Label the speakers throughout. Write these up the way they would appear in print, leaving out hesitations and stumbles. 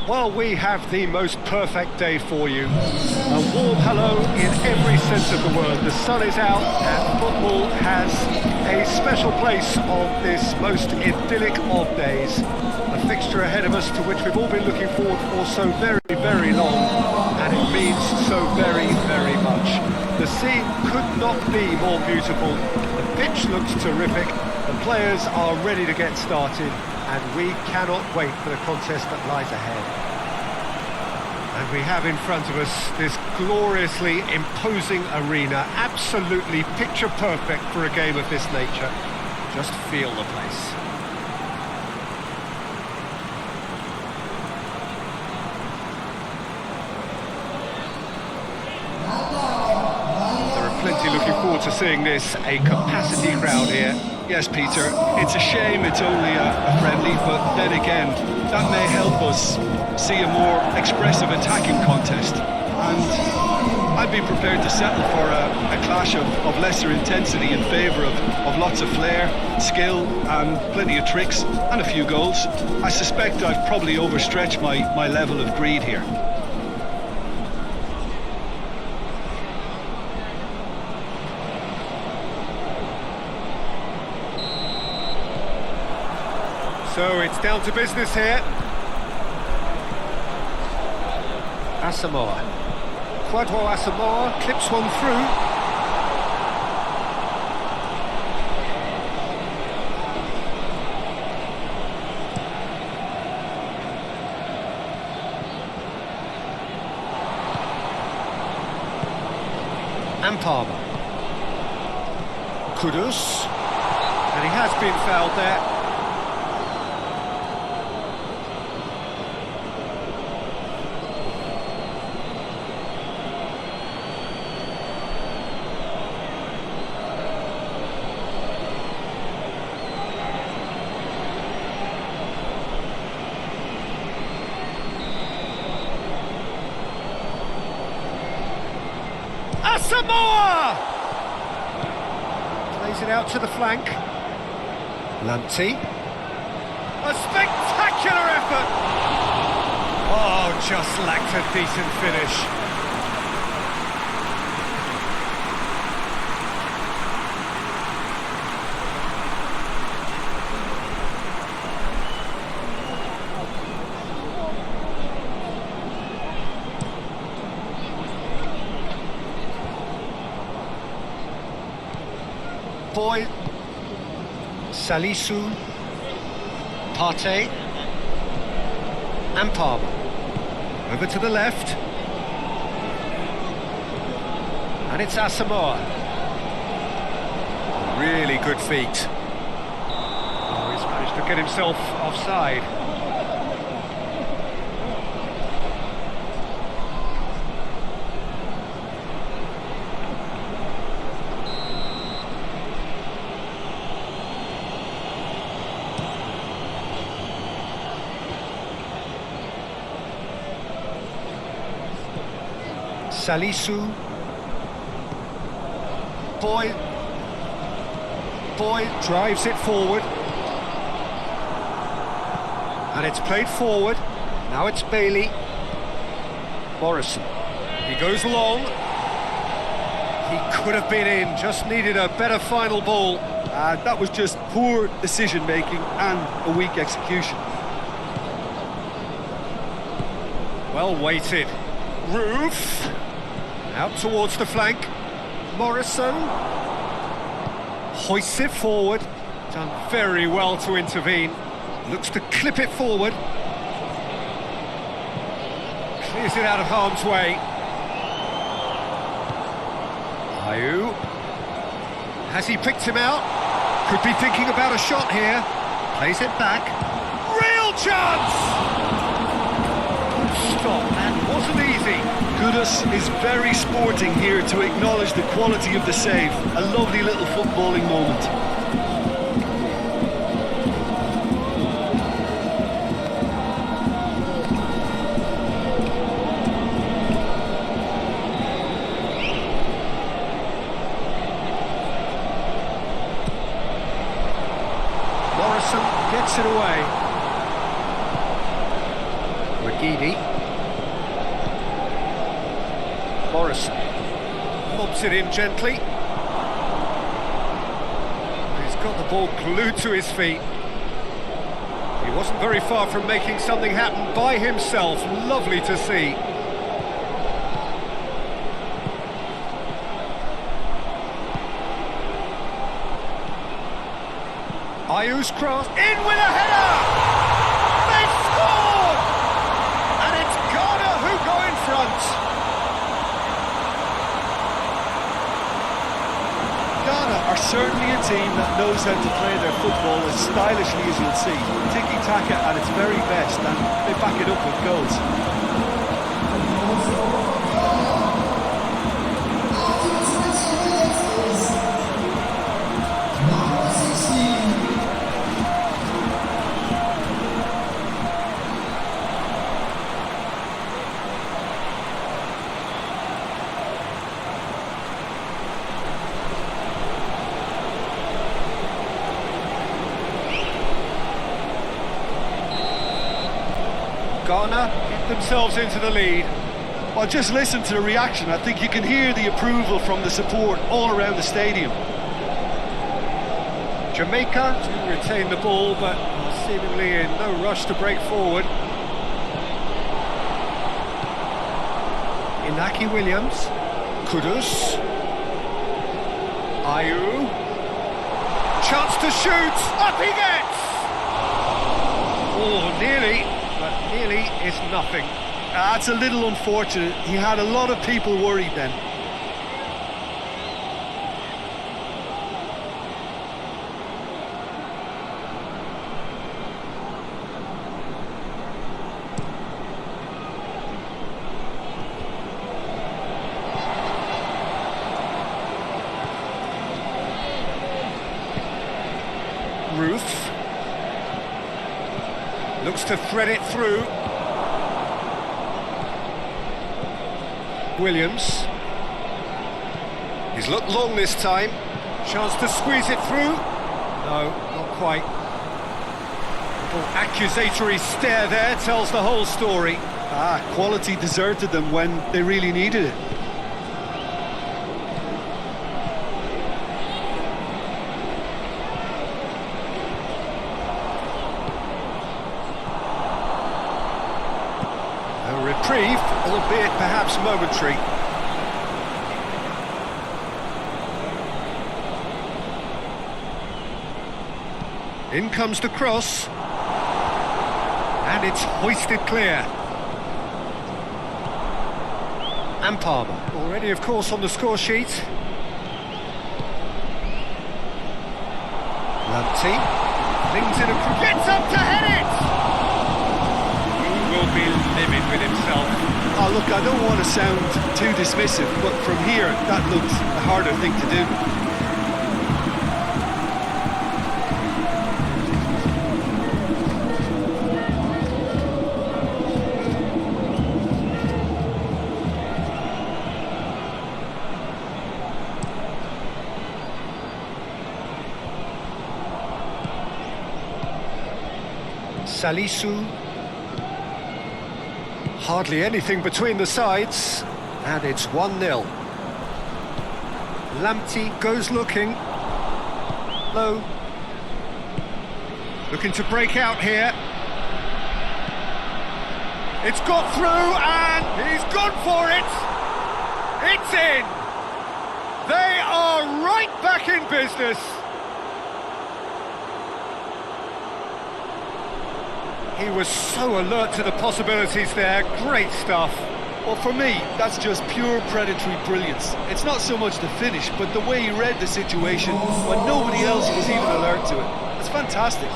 Speaker 1: Well, we have the most perfect day for you. A warm hello in every sense of the word. The sun is out and football has a special place on this most idyllic of days. A fixture ahead of us to which we've all been looking forward for so very, very long, and it means so very, very much. The scene could not be more beautiful. The pitch looks terrific. The players are ready to get started, and we cannot wait for the contest that lies ahead. And we have in front of us this gloriously imposing arena, absolutely picture perfect for a game of this nature. Just feel the place. There are plenty looking forward to seeing this, a capacity crowd here.
Speaker 2: Yes, Peter, it's a shame it's only a friendly, but then again, that may help us see a more expressive attacking contest. And I'd be prepared to settle for a clash of lesser intensity in favour of lots of flair, skill, and plenty of tricks, and a few goals. I suspect I've probably overstretched my level of greed here.
Speaker 1: So it's down to business here. Asamoah. Kwadwo Asamoah clips one through. And Palmer. Kudus. And he has been fouled there. Asamoah! Plays it out to the flank. Lamptey. A spectacular effort! Oh, just lacked a decent finish. Boy, Salisu, Partey, and Palmer. Over to the left. And it's Asamoah. Really good feet. Oh, he's managed to get himself offside. Salisu. Boy drives it forward. And it's played forward. Now it's Bailey. Morrison. He goes long. He could have been in, just needed a better final ball.
Speaker 2: That was just poor decision-making and a weak execution.
Speaker 1: Well weighted. Roof. Out towards the flank. Morrison. Hoists it forward. Done very well to intervene. Looks to clip it forward. Clears it out of harm's way. Ayew. Has he picked him out? Could be thinking about a shot here. Plays it back. Real chance! Good stop, and wasn't easy.
Speaker 2: Kudus is very sporting here to acknowledge the quality of the save. A lovely little footballing moment.
Speaker 1: Morrison gets it away. Gidi. Morrison lobs it in gently. He's got the ball glued to his feet. He wasn't very far from making something happen by himself. Lovely to see. Ayu's cross, in with a header! They've scored! And it's Ghana who go in front.
Speaker 2: Ghana are certainly a team that knows how to play their football as stylishly as you'll see. Tiki-taka at its very best, and they back it up with goals.
Speaker 1: Ghana get themselves into the lead.
Speaker 2: Well, just listen to the reaction. I think you can hear the approval from the support all around the stadium.
Speaker 1: Jamaica to retain the ball, but seemingly in no rush to break forward. Inaki Williams, Kudus, Ayu, chance to shoot, up he gets! Oh, nearly. But nearly is nothing.
Speaker 2: That's a little unfortunate. He had a lot of people worried then.
Speaker 1: Ruth looks to thread it through. Williams. He's looked long this time. Chance to squeeze it through. No, not quite. Little accusatory stare there tells the whole story.
Speaker 2: Quality deserted them when they really needed it.
Speaker 1: Reprieve, albeit perhaps momentary. In comes the cross, and it's hoisted clear. And Palmer, already of course on the score sheet. Lamptey, flings in a... gets up to head it! Will be livid with himself.
Speaker 2: Oh, look, I don't want to sound too dismissive, but from here, that looks a harder thing to do.
Speaker 1: Salisu. Hardly anything between the sides, and it's 1-0. Lamptey goes looking. Low. Looking to break out here. It's got through, and he's gone for it! It's in! They are right back in business! He was so alert to the possibilities there, great stuff.
Speaker 2: Well, for me, that's just pure predatory brilliance. It's not so much the finish, but the way he read the situation when nobody else was even alert to it. It's fantastic.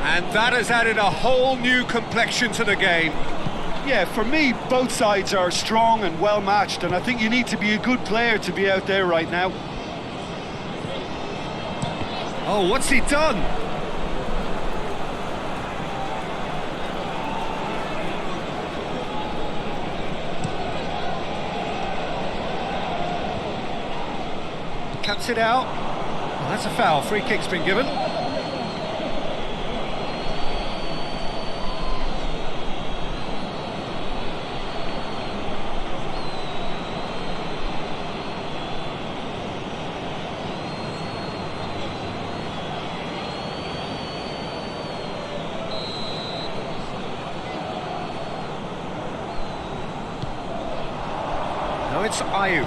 Speaker 1: And that has added a whole new complexion to the game.
Speaker 2: Yeah, for me, both sides are strong and well matched, and I think you need to be a good player to be out there right now.
Speaker 1: Oh, what's he done? Cuts it out. Well, that's a foul. Free kick's been given. No, it's Ayew.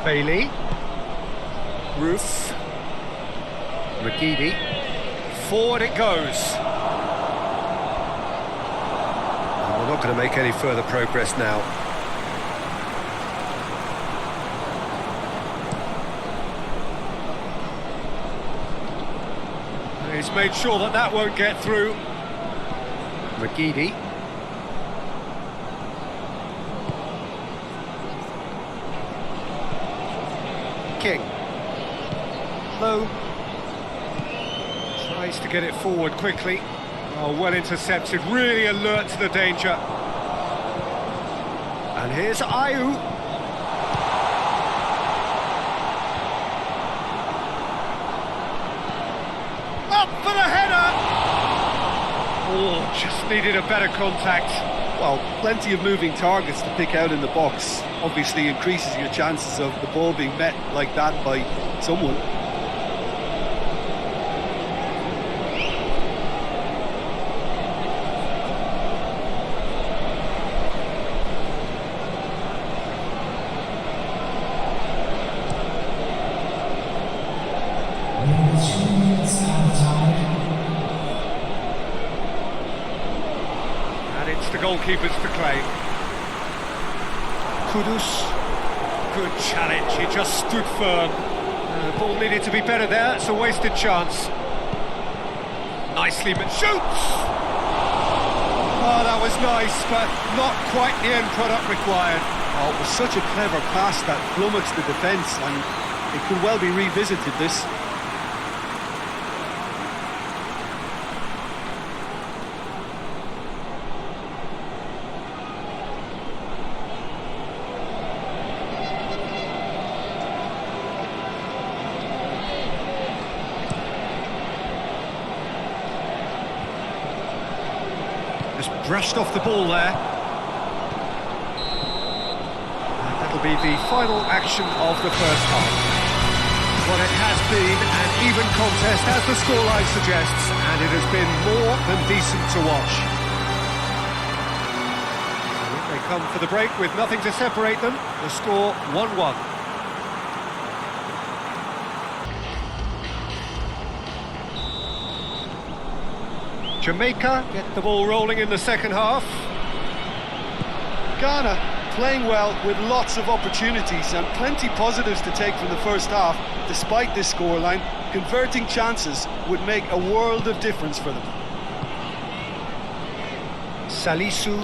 Speaker 1: Bailey, Roof, Reggae, forward it goes. And we're not going to make any further progress now. He's made sure that that won't get through. Reggae. King. Low. Tries to get it forward quickly. Oh, well intercepted, really alert to the danger. And here's Ayew. Up for the header! Oh, just needed a better contact.
Speaker 2: Well, plenty of moving targets to pick out in the box. Obviously increases your chances of the ball being met like that by someone.
Speaker 1: And it's the goalkeepers to claim. Kudus, good challenge, he just stood firm. The ball needed to be better there, it's a wasted chance. Nicely, but shoots! Oh, that was nice, but not quite the end product required.
Speaker 2: Oh, it was such a clever pass that flummoxed the defence, and it could well be revisited, this.
Speaker 1: Just brushed off the ball there. And that'll be the final action of the first half. Well, it has been an even contest, as the scoreline suggests, and it has been more than decent to watch. And they come for the break with nothing to separate them. The score 1-1. Jamaica get the ball rolling in the second half.
Speaker 2: Ghana playing well with lots of opportunities and plenty positives to take from the first half. Despite this scoreline, converting chances would make a world of difference for them.
Speaker 1: Salisu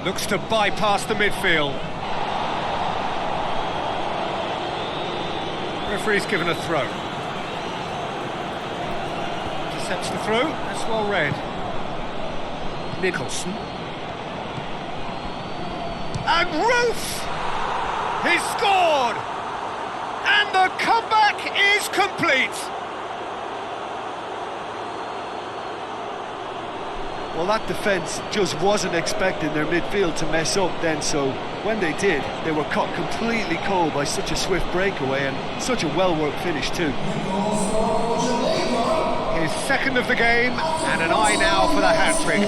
Speaker 1: looks to bypass the midfield. Referee's given a throw. Intercepts the throw, that's well read. Nicholson. And Roof! He's scored! And the comeback is complete!
Speaker 2: Well, that defence just wasn't expecting their midfield to mess up then, so when they did, they were caught completely cold by such a swift breakaway and such a well-worked finish too.
Speaker 1: His second of the game, and an eye now for the hat-trick.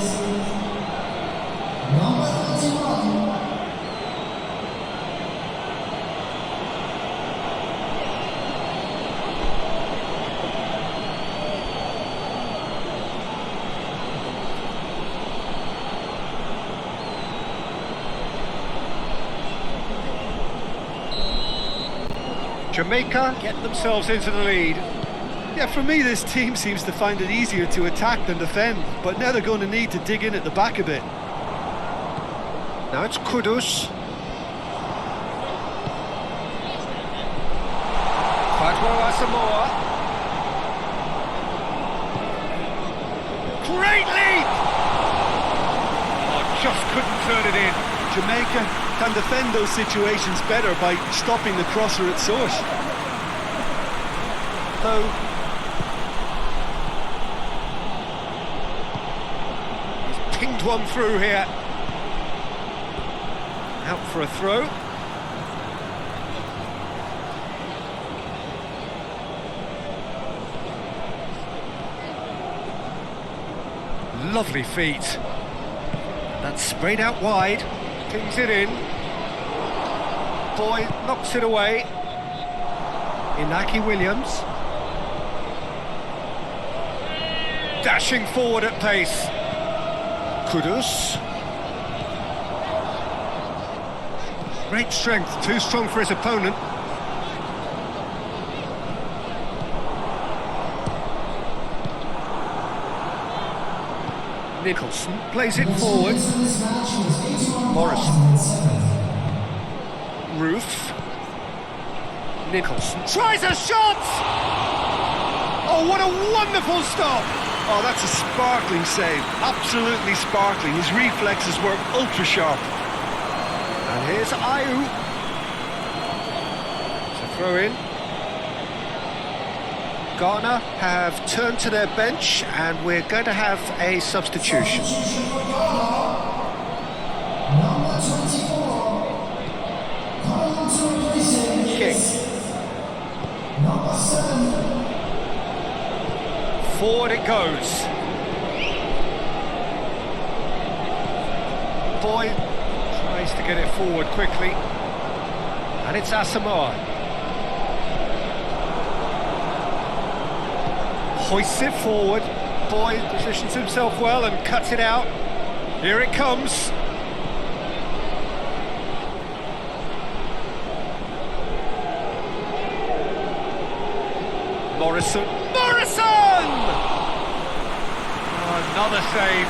Speaker 1: Jamaica get themselves into the lead.
Speaker 2: Yeah, for me, this team seems to find it easier to attack than defend, but now they're going to need to dig in at the back a bit.
Speaker 1: Now it's Kudus. Asamoah. Great lead! Oh, just couldn't turn it in.
Speaker 2: Jamaica can defend those situations better by stopping the crosser at source.
Speaker 1: So, he's pinged one through here. Out for a throw. Lovely feet. That's sprayed out wide. Pings it in. Boy knocks it away. Inaki Williams. Dashing forward at pace. Kudus. Great strength, too strong for his opponent. Nicholson plays it forward. Morrison. Ruth. Nicholson tries a shot! Oh, what a wonderful stop!
Speaker 2: Oh, that's a sparkling save. Absolutely sparkling. His reflexes were ultra sharp.
Speaker 1: And here's Ayu. To throw in. Ghana have turned to their bench and we're going to have a substitution. King. Forward it goes. Boy tries to get it forward quickly. And it's Asamoah. Hoists it forward. Boy positions himself well and cuts it out. Here it comes. Morrison. Morrison! Oh, another save.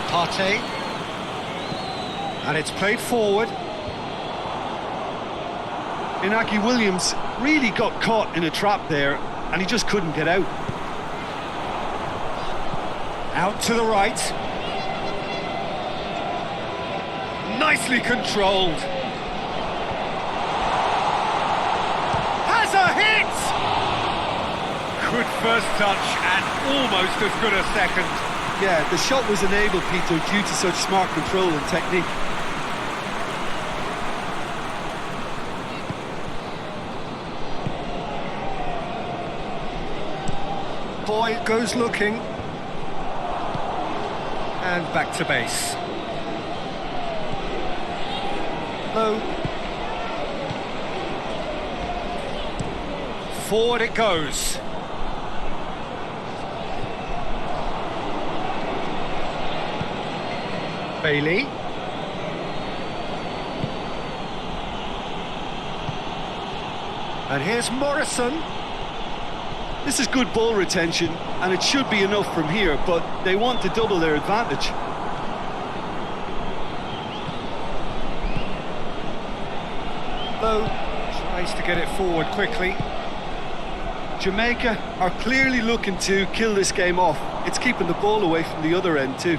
Speaker 1: Partey. And it's played forward.
Speaker 2: Inaki Williams really got caught in a trap there, and he just couldn't get out.
Speaker 1: Out to the right. Nicely controlled. Has a hit! Good first touch and almost as good a second.
Speaker 2: Yeah, the shot was enabled, Peter, due to such smart control and technique.
Speaker 1: Boy goes looking. And back to base. Low. Forward it goes. Bailey. And here's Morrison.
Speaker 2: This is good ball retention, and it should be enough from here, but they want to double their advantage.
Speaker 1: Low tries to get it forward quickly.
Speaker 2: Jamaica are clearly looking to kill this game off. It's keeping the ball away from the other end too.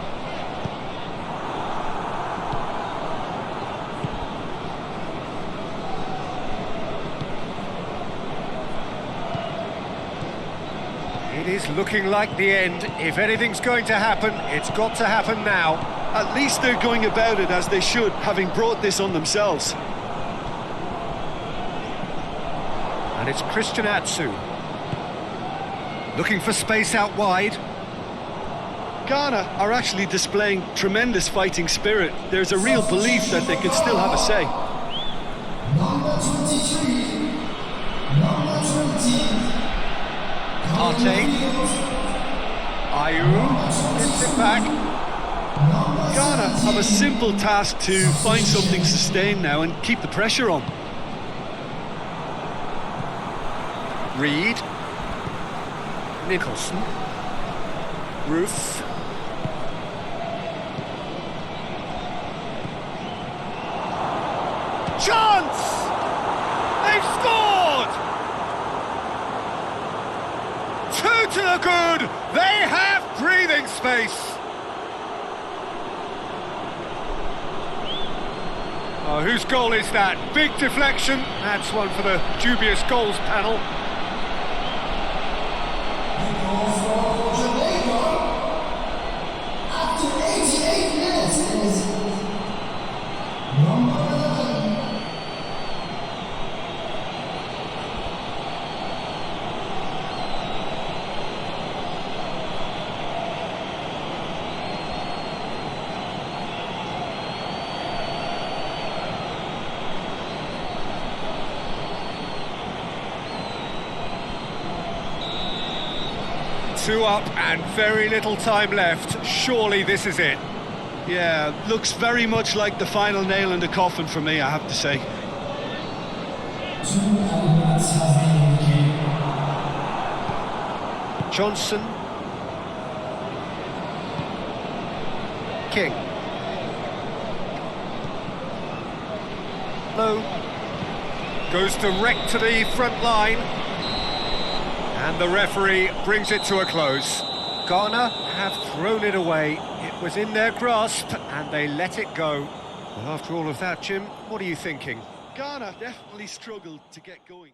Speaker 1: It is looking like the end. If anything's going to happen, it's got to happen now.
Speaker 2: At least they're going about it as they should, having brought this on themselves.
Speaker 1: And it's Christian Atsu. Looking for space out wide.
Speaker 2: Ghana are actually displaying tremendous fighting spirit. There's a real belief that they can still have a say.
Speaker 1: Partey. Ayu gets it back.
Speaker 2: Ghana have a simple task to find something sustained now and keep the pressure on.
Speaker 1: Reed. Nicholson. Roof. Chance! They've scored! Two to the good! They have breathing space! Oh, whose goal is that? Big deflection. That's one for the dubious goals panel.
Speaker 3: After 88 minutes, it is number 11.
Speaker 1: Two up and very little time left. Surely this is it.
Speaker 2: Yeah, looks very much like the final nail in the coffin for me, I have to say.
Speaker 3: 2 minutes have been indicated.
Speaker 1: Johnson. King. Low. Goes direct to the front line. And the referee brings it to a close. Ghana have thrown it away. It was in their grasp and they let it go. Well, after all of that, Jim, what are you thinking?
Speaker 2: Ghana definitely struggled to get going.